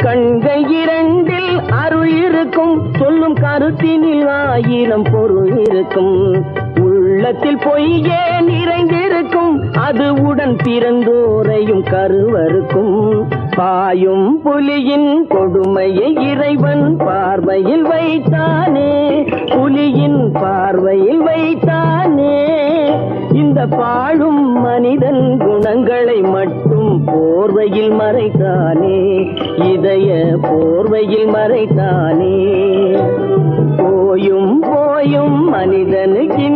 கண்கள் இரண்டில் அருள் இருக்கும், சொல்லும் கருத்தினில் ஆயிரம் பொருள் இருக்கும். உள்ளத்தில் பொய்யே நிறைந்திருக்கும், அது உடன் பிறந்தோரையும் கருவருக்கும். பாயும் புலியின் கொடுமையை இறைவன் பார்வையில் வைத்தானே, புலியின் பார்வையில் வைத்தானே. இந்த பாழும் மனிதன் குணங்களை மட்டும் போர்வையில் மறைத்தானே, இதய போர்வையில் மறைத்தானே. போயும் போயும் மனிதனுக்கு